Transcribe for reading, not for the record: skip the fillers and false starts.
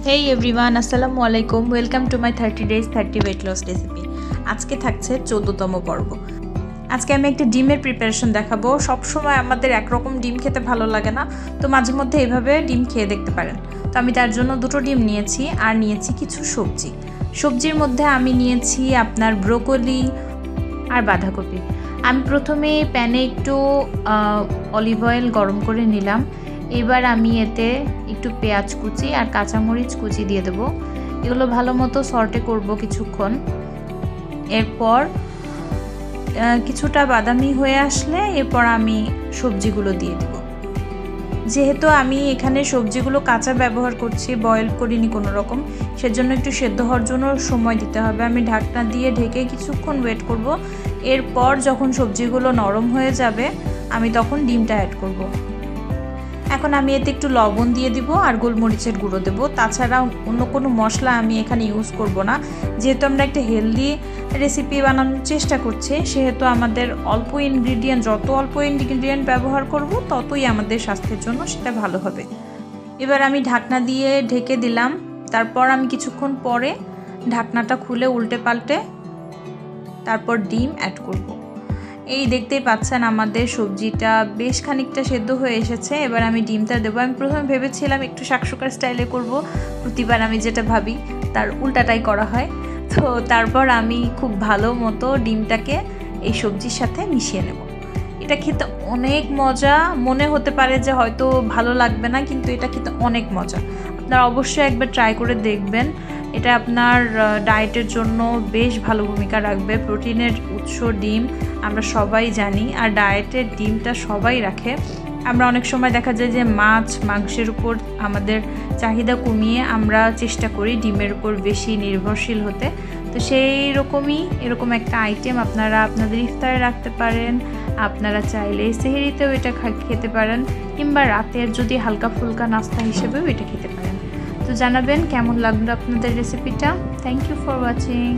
Hey everyone, আসসালামু আলাইকুম। Welcome to my 30 days 30 weight loss recipe. আজকে থাকছে 14তম পর্ব। আজকে আমি একটা ডিমের প্রিপারেশন দেখাবো। সবসময় আমাদের একরকম ডিম খেতে ভালো লাগে না, তো মাঝে মধ্যে এইভাবে ডিম খেয়ে দেখতে পারেন। তো আমি তার জন্য দুটো ডিম নিয়েছি আর নিয়েছি কিছু সবজি। সবজির মধ্যে আমি নিয়েছি আপনার ব্রোকলি আর বাঁধাকপি। আমি প্রথমে প্যানে একটু অলিভ অয়েল গরম করে নিলাম। এবার আমি এতে একটু পেঁয়াজ কুচি আর কাঁচামরিচ কুচি দিয়ে দেবো। এগুলো ভালো মতো সর্টে করব কিছুক্ষণ। এরপর কিছুটা বাদামি হয়ে আসলে এরপর আমি সবজিগুলো দিয়ে দেব। যেহেতু আমি এখানে সবজিগুলো কাঁচা ব্যবহার করছি, বয়েল করিনি কোনো রকম, সেজন্য একটু সেদ্ধ হওয়ার জন্য সময় দিতে হবে। আমি ঢাকনা দিয়ে ঢেকে কিছুক্ষণ ওয়েট করব। এরপর যখন সবজিগুলো নরম হয়ে যাবে আমি তখন ডিমটা অ্যাড করব। এখন আমি এতে একটু লবণ দিয়ে দিব আর গোলমরিচের গুঁড়ো দেব। তাছাড়া অন্য কোনো মশলা আমি এখানে ইউজ করব না। যেহেতু আমরা একটা হেলদি রেসিপি বানানোর চেষ্টা করছি, সেহেতু আমাদের যত অল্প ইনগ্রিডিয়েন্ট ব্যবহার করব ততই আমাদের স্বাস্থ্যের জন্য সেটা ভালো হবে। এবার আমি ঢাকনা দিয়ে ঢেকে দিলাম। তারপর আমি কিছুক্ষণ পরে ঢাকনাটা খুলে উল্টে পাল্টে তারপর ডিম অ্যাড করব। এই দেখতেই পাচ্ছেন আমাদের সবজিটা বেশ খানিকটা সেদ্ধ হয়ে এসেছে। এবার আমি ডিমটা দেবো। আমি প্রথমে ভেবেছিলাম একটু শাকসুকার স্টাইলে করব, প্রতিবার আমি যেটা ভাবি তার উল্টাটাই করা হয়। তো তারপর আমি খুব ভালো মতো ডিমটাকে এই সবজির সাথে মিশিয়ে নেব। এটা খেতে অনেক মজা। মনে হতে পারে যে হয়তো ভালো লাগবে না, কিন্তু এটা খেতে অনেক মজা। আপনারা অবশ্যই একবার ট্রাই করে দেখবেন। এটা আপনার ডায়েটের জন্য বেশ ভালো ভূমিকা রাখবে। প্রোটিনের উৎস ডিম আমরা সবাই জানি, আর ডায়েটের ডিমটা সবাই রাখে। আমরা অনেক সময় দেখা যায় যে মাছ মাংসের উপর আমাদের চাহিদা কমিয়ে আমরা চেষ্টা করি ডিমের উপর বেশি নির্ভরশীল হতে। তো সেই রকমই এরকম একটা আইটেম আপনারা আপনাদের ইফতারে রাখতে পারেন। আপনারা চাইলে সেহরিতেও এটা খেতে পারেন, কিংবা রাতের যদি হালকা ফুলকা নাস্তা হিসেবেও এটা খেতে পারেন। তো জানাবেন কেমন লাগলো আপনাদের রেসিপিটা। Thank you for watching.